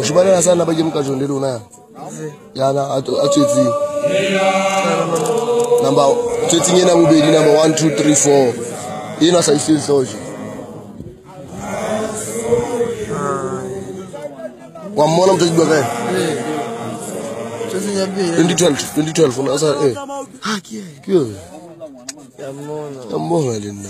Ushibana sana bagi mkajondele una yana atwetsi number twetsi ngena bubedi number 1 2 3 4 ina sa ifil soji wa mona mtajibwa kae 2012 unasa haki kio ya mona lina